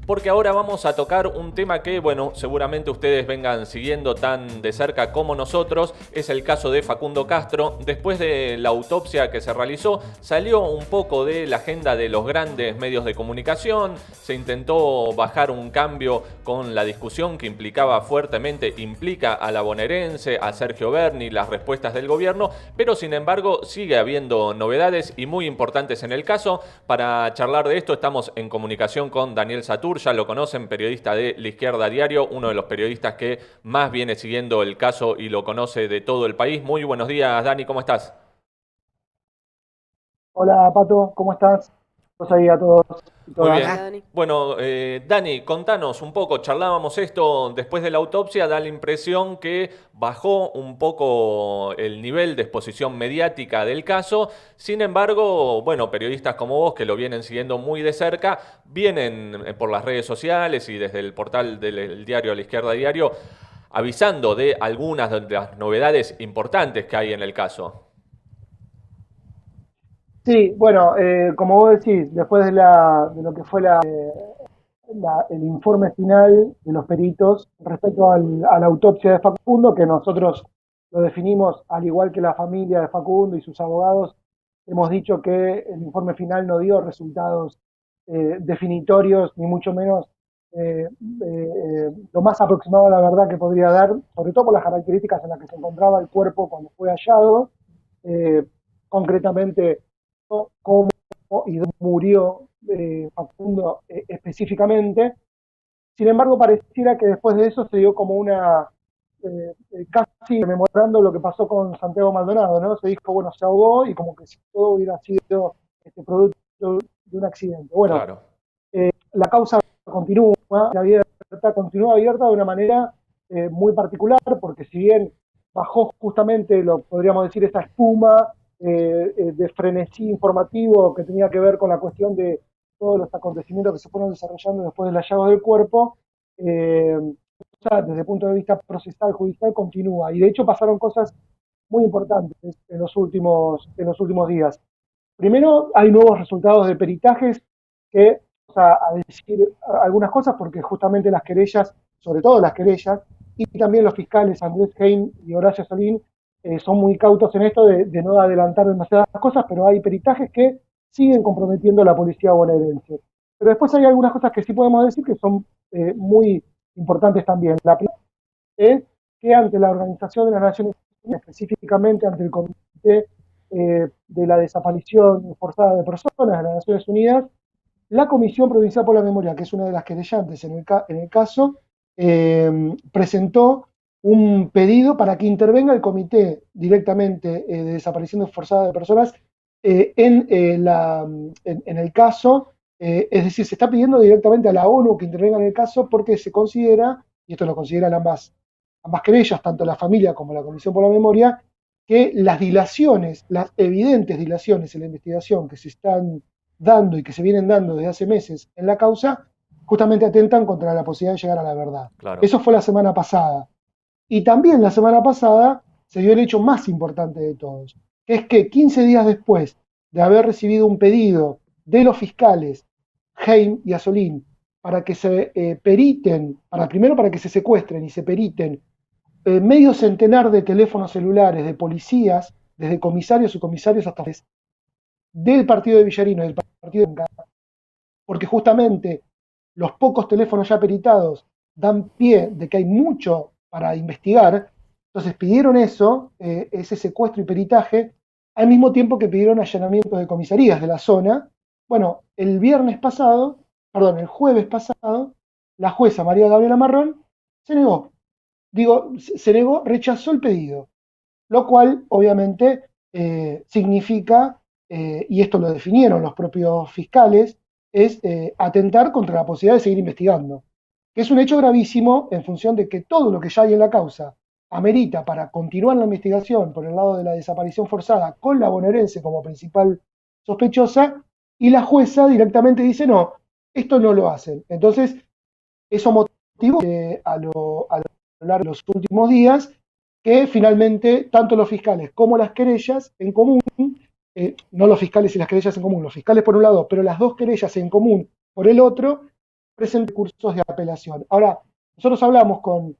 porque ahora vamos a tocar un tema que, bueno, seguramente ustedes vengan siguiendo tan de cerca como nosotros. Es el caso de Facundo Castro. Después de la autopsia que se realizó, salió un poco de la agenda de los grandes medios de comunicación. Se intentó bajar un cambio con la discusión que implica a la bonaerense, a Sergio Berni, las respuestas del gobierno, pero sin embargo sigue habiendo novedades y muy importantes en el caso. Para charlar de esto estamos en comunicación con Daniel Satur, ya lo conocen, periodista de La Izquierda Diario, uno de los periodistas que más viene siguiendo el caso y lo conoce de todo el país. Muy buenos días, Dani, ¿cómo estás? Hola Pato, ¿cómo estás? Pues ahí a todos y Muy todas. bien. Bueno, Dani, contanos un poco, charlábamos esto después de la autopsia, da la impresión que bajó un poco el nivel de exposición mediática del caso. Sin embargo, bueno, periodistas como vos que lo vienen siguiendo muy de cerca, vienen por las redes sociales y desde el portal del diario La Izquierda Diario avisando de algunas de las novedades importantes que hay en el caso. Sí, bueno, como vos decís, después de lo que fue el informe final de los peritos respecto a la autopsia de Facundo, que nosotros lo definimos al igual que la familia de Facundo y sus abogados, hemos dicho que el informe final no dio resultados definitorios, ni mucho menos lo más aproximado a la verdad que podría dar, sobre todo por las características en las que se encontraba el cuerpo cuando fue hallado, eh, concretamente cómo y dónde murió Facundo específicamente. Sin embargo, pareciera que después de eso se dio como casi rememorando lo que pasó con Santiago Maldonado, ¿no? Se dijo, bueno, se ahogó y como que si todo hubiera sido producto de un accidente. Bueno, Claro. la causa continúa abierta de una manera muy particular, porque si bien bajó justamente, lo podríamos decir, esa espuma de frenesí informativo que tenía que ver con la cuestión de todos los acontecimientos que se fueron desarrollando después del hallazgo del cuerpo, eh, desde el punto de vista procesal, judicial, continúa. Y de hecho pasaron cosas muy importantes en los últimos días. Primero, hay nuevos resultados de peritajes que, a decir algunas cosas, porque justamente las querellas, sobre todo las querellas, y también los fiscales Andrés Heim y Horacio Solín, son muy cautos en esto de no adelantar demasiadas cosas, pero hay peritajes que siguen comprometiendo a la policía bonaerense. Pero después hay algunas cosas que sí podemos decir que son muy importantes también. La primera es que ante la Organización de las Naciones Unidas, específicamente ante el Comité de la Desaparición Forzada de Personas de las Naciones Unidas, la Comisión Provincial por la Memoria, que es una de las querellantes en el caso, presentó un pedido para que intervenga el Comité directamente de Desaparición Forzada de Personas en el caso. Es decir, se está pidiendo directamente a la ONU que intervenga en el caso porque se considera, y esto lo consideran ambas querellas, tanto la familia como la Comisión por la Memoria, que las dilaciones, las evidentes dilaciones en la investigación que se están dando y que se vienen dando desde hace meses en la causa, justamente atentan contra la posibilidad de llegar a la verdad. Claro. Eso fue la semana pasada. Y también la semana pasada se dio el hecho más importante de todos, que es que 15 días después de haber recibido un pedido de los fiscales Heim y Asolín para que se periten, primero para que se secuestren y se periten medio centenar de teléfonos celulares de policías, desde comisarios y comisarios hasta del partido de Villarino y del partido de porque justamente los pocos teléfonos ya peritados dan pie de que hay mucho para investigar, entonces pidieron eso, ese secuestro y peritaje, al mismo tiempo que pidieron allanamientos de comisarías de la zona. Bueno, el jueves pasado, la jueza María Gabriela Marrón se negó, rechazó el pedido, lo cual obviamente significa, y esto lo definieron los propios fiscales, es atentar contra la posibilidad de seguir investigando, que es un hecho gravísimo en función de que todo lo que ya hay en la causa amerita para continuar la investigación por el lado de la desaparición forzada con la bonaerense como principal sospechosa, y la jueza directamente dice no, esto no lo hacen. Entonces, eso motivó a lo largo de los últimos días que finalmente tanto los fiscales como las querellas en común, no los fiscales y las querellas en común, los fiscales por un lado, pero las dos querellas en común por el otro, presenten cursos de apelación. Ahora, nosotros hablamos con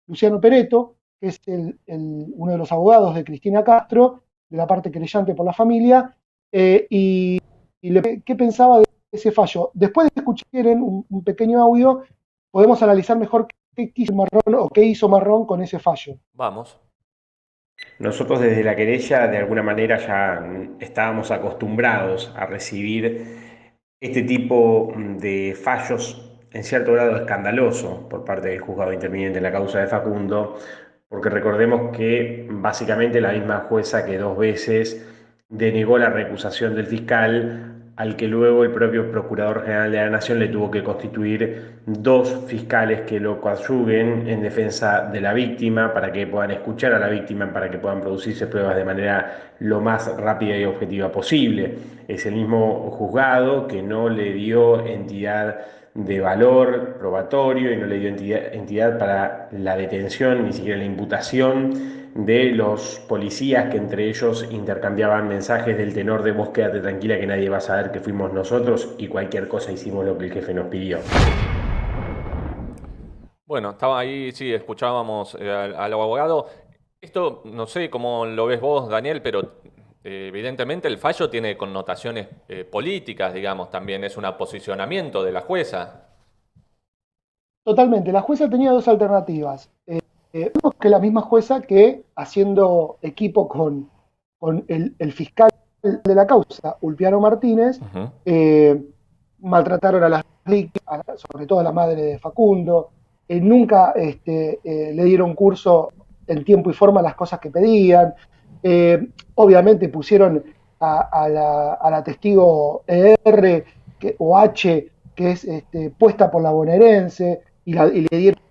Luciano Peretto, que es uno de los abogados de Cristina Castro, de la parte querellante por la familia, qué pensaba de ese fallo. Después de escuchar un pequeño audio, podemos analizar mejor qué quiso Marrón o qué hizo Marrón con ese fallo. Vamos. Nosotros desde la querella de alguna manera ya estábamos acostumbrados a recibir este tipo de fallos en cierto grado escandaloso por parte del juzgado interviniente en la causa de Facundo, porque recordemos que básicamente la misma jueza que 2 veces denegó la recusación del fiscal, al que luego el propio Procurador General de la Nación le tuvo que constituir 2 fiscales que lo coadyuven en defensa de la víctima, para que puedan escuchar a la víctima, para que puedan producirse pruebas de manera lo más rápida y objetiva posible. Es el mismo juzgado que no le dio entidad de valor probatorio y no le dio entidad para la detención, ni siquiera la imputación de los policías, que entre ellos intercambiaban mensajes del tenor de vos quédate tranquila que nadie va a saber que fuimos nosotros y cualquier cosa hicimos lo que el jefe nos pidió. Bueno, estaba ahí, sí, escuchábamos al abogado. Esto, no sé cómo lo ves vos, Daniel, pero evidentemente el fallo tiene connotaciones políticas, digamos, también es un posicionamiento de la jueza. Totalmente, la jueza tenía dos alternativas. Vemos que la misma jueza que, haciendo equipo con el fiscal de la causa, Ulpiano Martínez, maltrataron a las víctimas, sobre todo a la madre de Facundo, nunca le dieron curso en tiempo y forma a las cosas que pedían, obviamente pusieron a la testigo ER o H, que es puesta por la bonaerense, y le dieron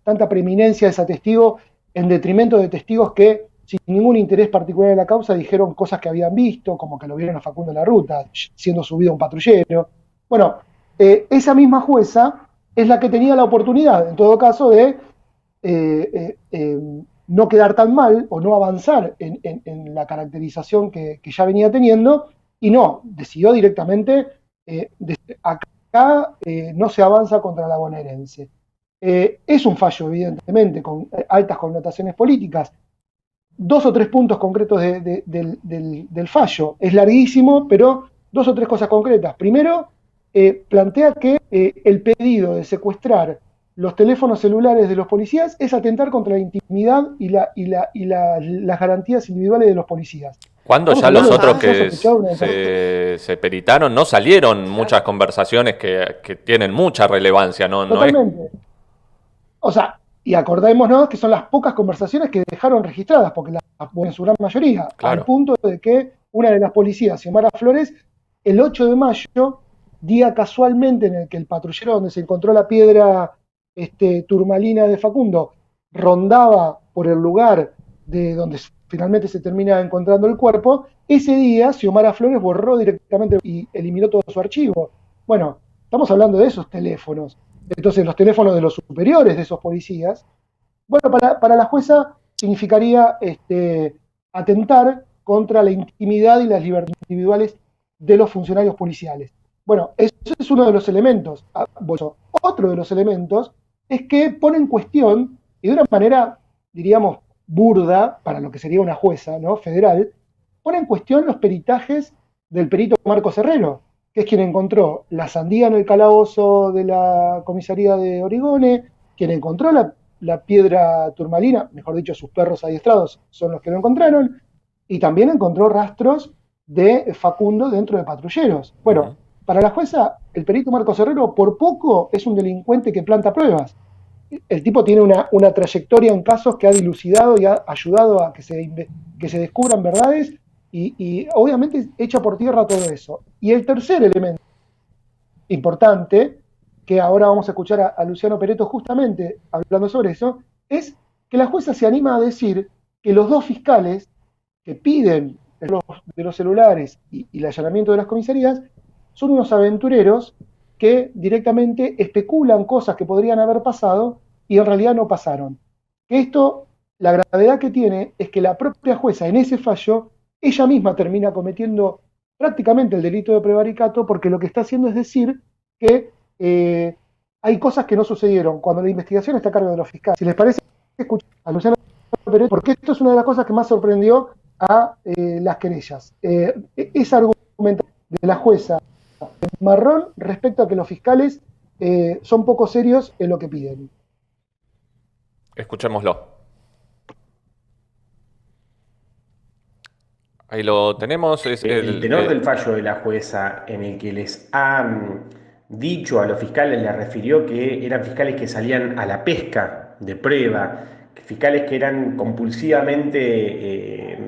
tanta preeminencia a ese testigo en detrimento de testigos que, sin ningún interés particular en la causa, dijeron cosas que habían visto, como que lo vieron a Facundo en la ruta, siendo subido a un patrullero. Bueno, esa misma jueza es la que tenía la oportunidad, en todo caso, de no quedar tan mal o no avanzar en la caracterización que ya venía teniendo, y no, decidió directamente, acá no se avanza contra la bonaerense. Es un fallo, evidentemente, con altas connotaciones políticas. 2 o 3 puntos concretos del fallo. Es larguísimo, pero 2 o 3 cosas concretas. Primero, plantea que el pedido de secuestrar los teléfonos celulares de los policías es atentar contra la intimidad y las garantías individuales de los policías. Cuando ya los otros que se peritaron no salieron muchas conversaciones que tienen mucha relevancia, ¿no? Totalmente. O sea, y acordémonos que son las pocas conversaciones que dejaron registradas, porque en su gran mayoría, claro, al punto de que una de las policías, Xiomara Flores, el 8 de mayo, día casualmente en el que el patrullero donde se encontró la piedra turmalina de Facundo rondaba por el lugar de donde finalmente se termina encontrando el cuerpo, ese día Xiomara Flores borró directamente y eliminó todo su archivo. Bueno, estamos hablando de esos teléfonos. Entonces, los teléfonos de los superiores de esos policías, bueno, para la jueza significaría atentar contra la intimidad y las libertades individuales de los funcionarios policiales. Bueno, eso es uno de los elementos. Otro de los elementos es que pone en cuestión, y de una manera, diríamos, burda, para lo que sería una jueza, ¿no?, federal, pone en cuestión los peritajes del perito Marcos Herrero, que es quien encontró la sandía en el calabozo de la comisaría de Origone, quien encontró la piedra turmalina, mejor dicho, sus perros adiestrados son los que lo encontraron, y también encontró rastros de Facundo dentro de patrulleros. Bueno, para la jueza, el perito Marcos Herrero por poco es un delincuente que planta pruebas. El tipo tiene una trayectoria en casos que ha dilucidado y ha ayudado a que se descubran verdades y obviamente echa por tierra todo eso. Y el tercer elemento importante, que ahora vamos a escuchar a Luciano Peretto justamente hablando sobre eso, es que la jueza se anima a decir que los 2 fiscales que piden de los celulares y el allanamiento de las comisarías son unos aventureros que directamente especulan cosas que podrían haber pasado y en realidad no pasaron. Esto, la gravedad que tiene es que la propia jueza en ese fallo, ella misma termina cometiendo prácticamente el delito de prevaricato, porque lo que está haciendo es decir que hay cosas que no sucedieron cuando la investigación está a cargo de los fiscales. Si les parece, escuchar a Luciano Pereto, porque esto es una de las cosas que más sorprendió a las querellas. Esa argumentación de la jueza Marrón respecto a que los fiscales son poco serios en lo que piden. Escuchémoslo. Ahí lo tenemos. Es el tenor del fallo de la jueza, en el que les ha dicho a los fiscales, les refirió que eran fiscales que salían a la pesca de prueba, fiscales que eran compulsivamente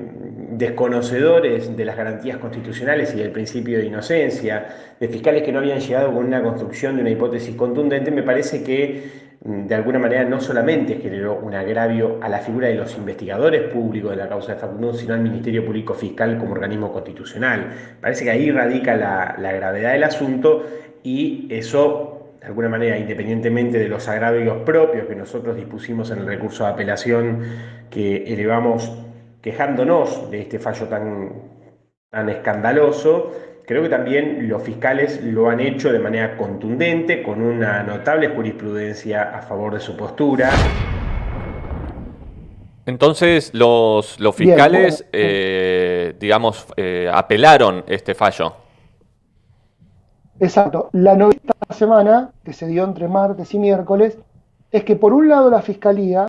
desconocedores de las garantías constitucionales y del principio de inocencia, de fiscales que no habían llegado con una construcción de una hipótesis contundente. Me parece que de alguna manera no solamente generó un agravio a la figura de los investigadores públicos de la causa de Facundo, sino al Ministerio Público Fiscal como organismo constitucional. Parece que ahí radica la gravedad del asunto, y eso, de alguna manera, independientemente de los agravios propios que nosotros dispusimos en el recurso de apelación que elevamos quejándonos de este fallo tan escandaloso, creo que también los fiscales lo han hecho de manera contundente, con una notable jurisprudencia a favor de su postura. Entonces, los fiscales, digamos, apelaron este fallo. Exacto. La novedad esta semana, que se dio entre martes y miércoles, es que por un lado la Fiscalía,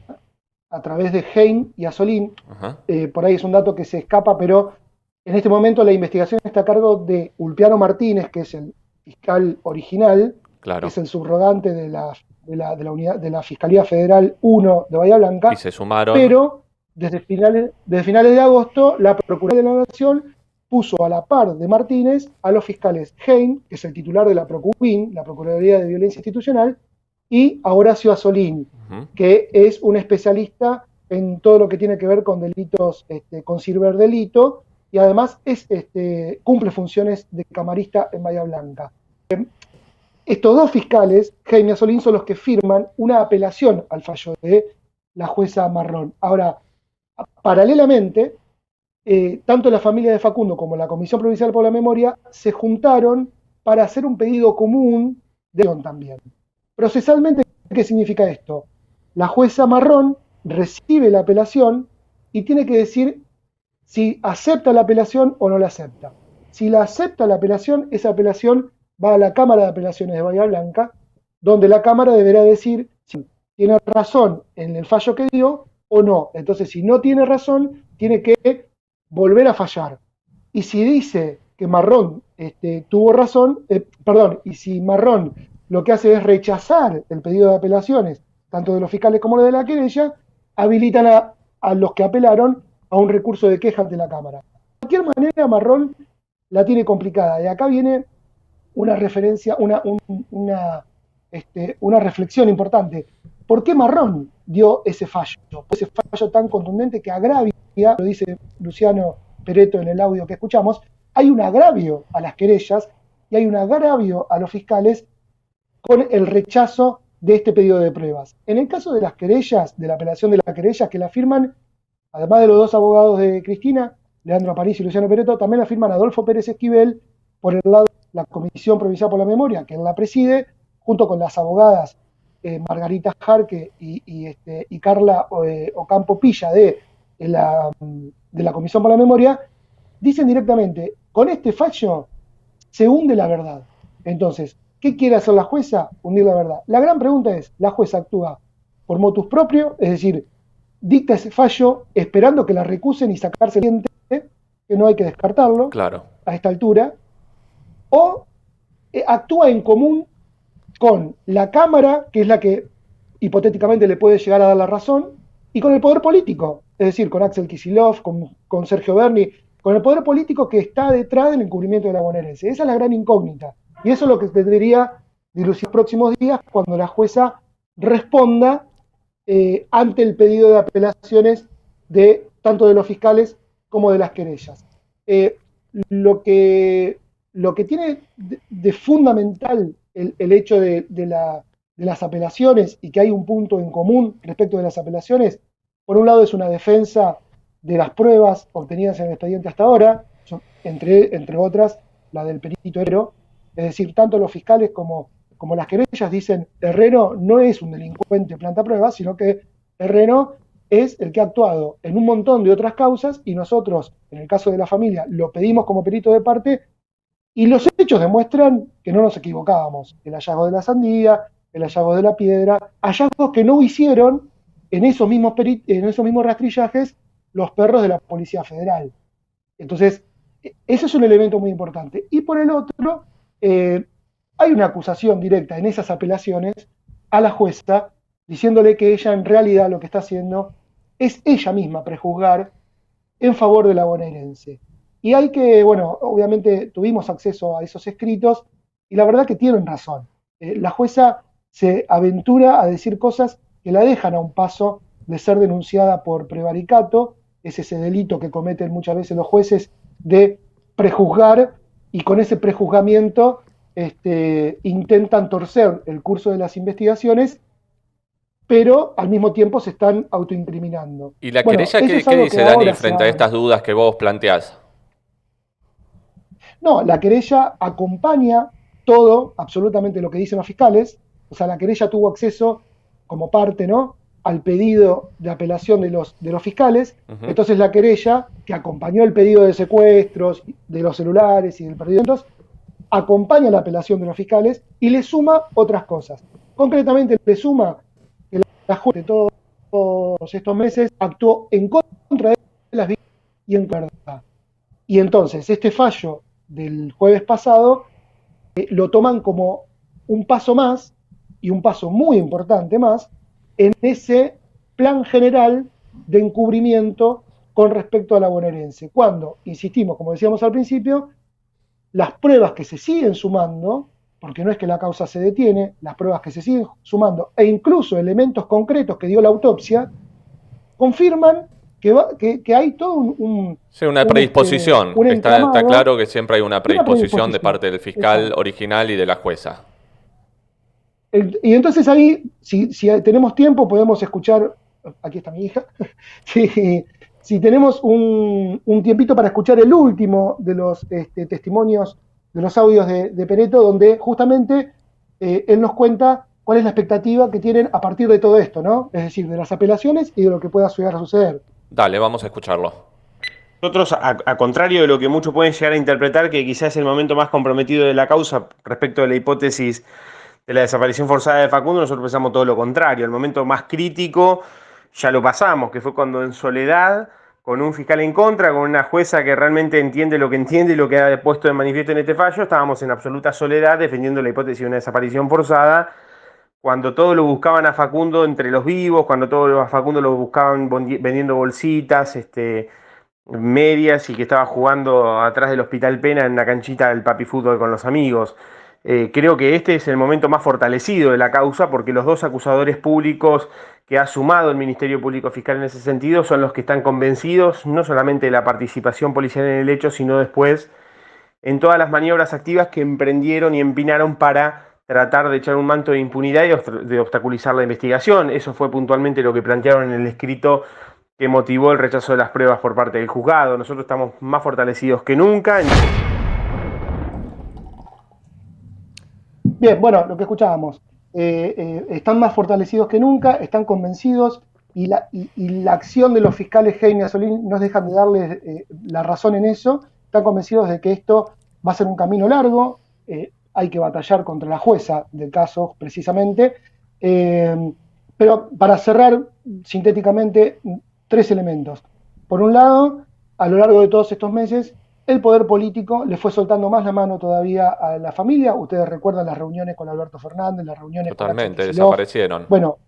a través de Hein y Azorín, por ahí es un dato que se escapa, pero en este momento la investigación está a cargo de Ulpiano Martínez, que es el fiscal original, claro, que es el subrogante de la Fiscalía Federal 1 de Bahía Blanca. Y se sumaron. Pero desde finales de agosto, la Procuraduría de la Nación puso a la par de Martínez a los fiscales Hein, que es el titular de la Procubin, la Procuraduría de Violencia Institucional, y a Horacio Azorín, que es un especialista en todo lo que tiene que ver con delitos, con ciberdelito, y además cumple funciones de camarista en Bahía Blanca. Estos dos fiscales, Hein y Azorín, son los que firman una apelación al fallo de la jueza Marrón. Ahora, paralelamente, tanto la familia de Facundo como la Comisión Provincial por la Memoria se juntaron para hacer un pedido común de también. Procesalmente, ¿qué significa esto? La jueza Marrón recibe la apelación y tiene que decir si acepta la apelación o no la acepta. Si la acepta la apelación, esa apelación va a la Cámara de Apelaciones de Bahía Blanca, donde la Cámara deberá decir si tiene razón en el fallo que dio o no. Entonces, si no tiene razón, tiene que volver a fallar. Y si dice que Marrón tuvo razón, y si Marrón lo que hace es rechazar el pedido de apelaciones, tanto de los fiscales como de la querella, habilitan a los que apelaron a un recurso de queja ante la Cámara. De cualquier manera, Marrón la tiene complicada. Y acá viene una referencia, una reflexión importante. ¿Por qué Marrón dio ese fallo? Ese fallo tan contundente que agravia, lo dice Luciano Pereto en el audio que escuchamos, hay un agravio a las querellas y hay un agravio a los fiscales con el rechazo de este pedido de pruebas. En el caso de las querellas, de la apelación de las querellas, que la firman, además de los dos abogados de Cristina, Leandro Aparicio y Luciano Pereto, también la firman Adolfo Pérez Esquivel, por el lado de la Comisión Provincial por la Memoria, que él la preside, junto con las abogadas Margarita Jarque y Carla Ocampo Pilla de la Comisión por la Memoria, dicen directamente, con este fallo se hunde la verdad. Entonces, ¿qué quiere hacer la jueza? Hundir la verdad. La gran pregunta es, ¿la jueza actúa por motus propio? Es decir, dicta ese fallo esperando que la recusen y sacarse el diente, que no hay que descartarlo, claro, a esta altura, o actúa en común con la Cámara, que es la que hipotéticamente le puede llegar a dar la razón, y con el poder político, es decir, con Axel Kicillof, con Sergio Berni, con el poder político que está detrás del encubrimiento de la bonaerense. Esa es la gran incógnita. Y eso es lo que debería dilucidar los próximos días cuando la jueza responda ante el pedido de apelaciones de tanto de los fiscales como de las querellas. Lo que tiene de fundamental el hecho de las apelaciones, y que hay un punto en común respecto de las apelaciones, por un lado es una defensa de las pruebas obtenidas en el expediente hasta ahora, entre otras la del perito Herrero, Es decir, tanto los fiscales como las querellas dicen, Herrero no es un delincuente planta prueba, sino que Herrero es el que ha actuado en un montón de otras causas y nosotros, en el caso de la familia, lo pedimos como perito de parte y los hechos demuestran que no nos equivocábamos. El hallazgo de la sandía, el hallazgo de la piedra, hallazgos que no hicieron en esos mismos rastrillajes los perros de la Policía Federal. Entonces, ese es un elemento muy importante. Y por el otro, hay una acusación directa en esas apelaciones a la jueza, diciéndole que ella en realidad lo que está haciendo es ella misma prejuzgar en favor de la bonaerense. Y hay que, bueno, obviamente tuvimos acceso a esos escritos y la verdad que tienen razón. La jueza se aventura a decir cosas que la dejan a un paso de ser denunciada por prevaricato, es ese delito que cometen muchas veces los jueces de prejuzgar y con ese prejuzgamiento intentan torcer el curso de las investigaciones, pero al mismo tiempo se están autoincriminando. ¿Y la querella qué dice, Dani, frente a estas dudas que vos planteás? No, la querella acompaña todo, absolutamente lo que dicen los fiscales. O sea, la querella tuvo acceso como parte, ¿no?, al pedido de apelación de los fiscales. Entonces la querella, que acompañó el pedido de secuestros de los celulares y del perdido, acompaña la apelación de los fiscales y le suma otras cosas. Concretamente le suma que la jueza de todos estos meses actuó en contra de las víctimas y en verdad. Y entonces este fallo del jueves pasado lo toman como un paso más, y un paso muy importante más, en ese plan general de encubrimiento con respecto a la bonaerense. Cuando, insistimos, como decíamos al principio, las pruebas que se siguen sumando, porque no es que la causa se detiene, las pruebas que se siguen sumando, e incluso elementos concretos que dio la autopsia, confirman que hay todo una predisposición. Está claro que siempre hay una predisposición de parte del fiscal. Exacto. Original y de la jueza. Y entonces ahí, si tenemos tiempo, podemos escuchar, aquí está mi hija, si tenemos un tiempito para escuchar el último de los testimonios, de los audios de Peretto, donde justamente él nos cuenta cuál es la expectativa que tienen a partir de todo esto, ¿no? Es decir, de las apelaciones y de lo que pueda llegar a suceder. Dale, vamos a escucharlo. Nosotros, a contrario de lo que muchos pueden llegar a interpretar, que quizás es el momento más comprometido de la causa respecto de la hipótesis de la desaparición forzada de Facundo, nosotros pensamos todo lo contrario. El momento más crítico ya lo pasamos, que fue cuando en soledad, con un fiscal en contra, con una jueza que realmente entiende lo que entiende y lo que ha puesto de manifiesto en este fallo, estábamos en absoluta soledad defendiendo la hipótesis de una desaparición forzada, cuando todos lo buscaban a Facundo entre los vivos, cuando todos a Facundo lo buscaban vendiendo bolsitas, medias, y que estaba jugando atrás del Hospital Pena en la canchita del papi fútbol con los amigos. Creo que este es el momento más fortalecido de la causa, porque los dos acusadores públicos que ha sumado el Ministerio Público Fiscal en ese sentido son los que están convencidos no solamente de la participación policial en el hecho, sino después en todas las maniobras activas que emprendieron y empinaron para tratar de echar un manto de impunidad y de obstaculizar la investigación. Eso fue puntualmente lo que plantearon en el escrito que motivó el rechazo de las pruebas por parte del juzgado. Nosotros estamos más fortalecidos que nunca. Bien, bueno, lo que escuchábamos. Están más fortalecidos que nunca, están convencidos, y la acción de los fiscales Heine y Azzolini nos dejan de darles la razón en eso. Están convencidos de que esto va a ser un camino largo, hay que batallar contra la jueza del caso, precisamente. Pero para cerrar sintéticamente, 3 elementos. Por un lado, a lo largo de todos estos meses, el poder político le fue soltando más la mano todavía a la familia. Ustedes recuerdan las reuniones con Alberto Fernández, las reuniones totalmente, con desaparecieron. Bueno,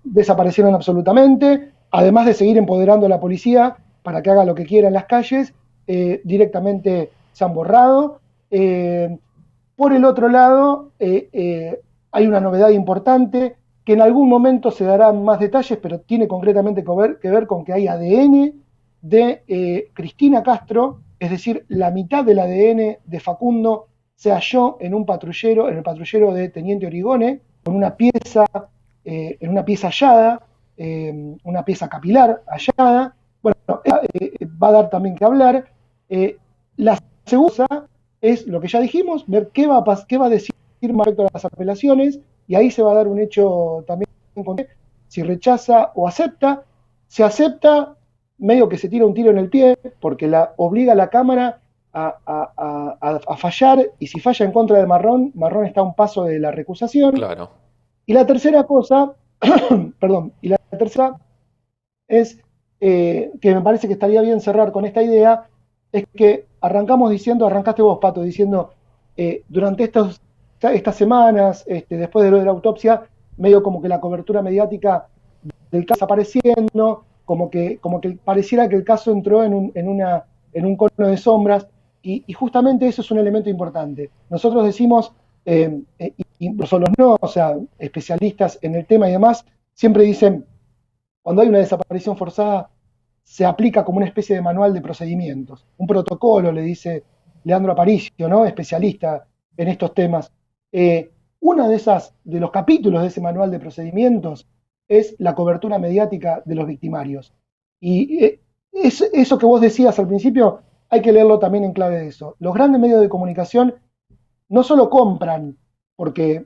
desaparecieron absolutamente. Además de seguir empoderando a la policía para que haga lo que quiera en las calles, directamente se han borrado. Por el otro lado, hay una novedad importante que en algún momento se darán más detalles, pero tiene concretamente que ver con que hay ADN de Cristina Castro, es decir, la mitad del ADN de Facundo se halló en un patrullero, en el patrullero de Teniente Origone, con una pieza, en una pieza hallada, una pieza capilar hallada. Bueno, va a dar también que hablar. La segunda es lo que ya dijimos, ver qué va a decir respecto a las apelaciones, y ahí se va a dar un hecho también, si rechaza o acepta. Se acepta, medio que se tira un tiro en el pie, porque obliga a la Cámara a fallar, y si falla en contra de Marrón está a un paso de la recusación. Claro. Y la tercera cosa, perdón, y la tercera es, que me parece que estaría bien cerrar con esta idea, es que arrancaste vos, Pato, diciendo, durante estas semanas, después de lo de la autopsia, medio como que la cobertura mediática del caso apareciendo, como que pareciera que el caso entró en un cono de sombras, y justamente eso es un elemento importante. Nosotros decimos, y nosotros no, o sea, especialistas en el tema y demás, siempre dicen, cuando hay una desaparición forzada, se aplica como una especie de manual de procedimientos, un protocolo, le dice Leandro Aparicio, ¿no? Especialista en estos temas. Una de los capítulos de ese manual de procedimientos es la cobertura mediática de los victimarios. Y eso que vos decías al principio, hay que leerlo también en clave de eso. Los grandes medios de comunicación no solo compran, porque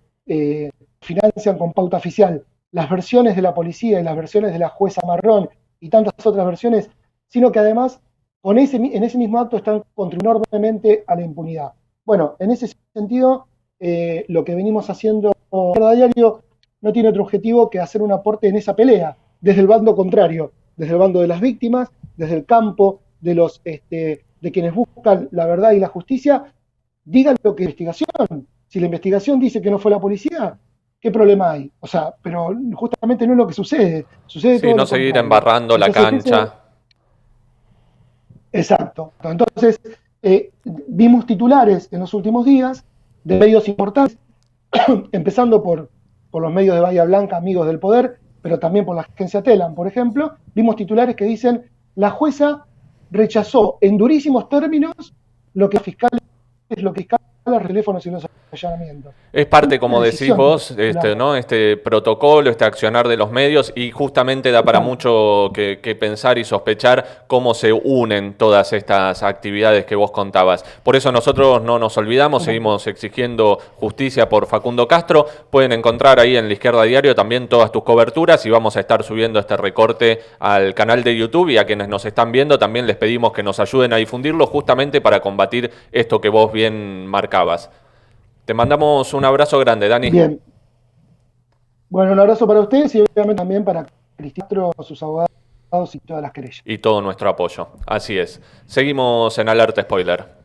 financian con pauta oficial, las versiones de la policía y las versiones de la jueza Marrón y tantas otras versiones, sino que además en ese mismo acto están contribuyendo enormemente a la impunidad. Bueno, en ese sentido, lo que venimos haciendo a diario no tiene otro objetivo que hacer un aporte en esa pelea, desde el bando contrario, desde el bando de las víctimas, desde el campo de quienes buscan la verdad y la justicia. Digan lo que es investigación. Si la investigación dice que no fue la policía, ¿qué problema hay? O sea, pero justamente no es lo que sucede. Sucede Sí, todo no lo seguir contrario. embarrando la cancha. Exacto. Entonces, vimos titulares en los últimos días de medios importantes, empezando por los medios de Bahía Blanca, amigos del poder, pero también por la agencia Telam, por ejemplo. Vimos titulares que dicen: la jueza rechazó en durísimos términos lo que fiscales los teléfonos y los allanamientos. Es parte, como Una decís decisión, vos, ¿no? Este protocolo, este accionar de los medios, y justamente da para mucho que pensar y sospechar cómo se unen todas estas actividades que vos contabas. Por eso nosotros no nos olvidamos, seguimos exigiendo justicia por Facundo Castro. Pueden encontrar ahí en La Izquierda Diario también todas tus coberturas, y vamos a estar subiendo este recorte al canal de YouTube, y a quienes nos están viendo también les pedimos que nos ayuden a difundirlo, justamente para combatir esto que vos bien marcabas. Te mandamos un abrazo grande, Dani. Bien. Bueno, un abrazo para ustedes y obviamente también para Cristina, sus abogados y todas las querellas. Y todo nuestro apoyo. Así es. Seguimos en Alerta Spoiler.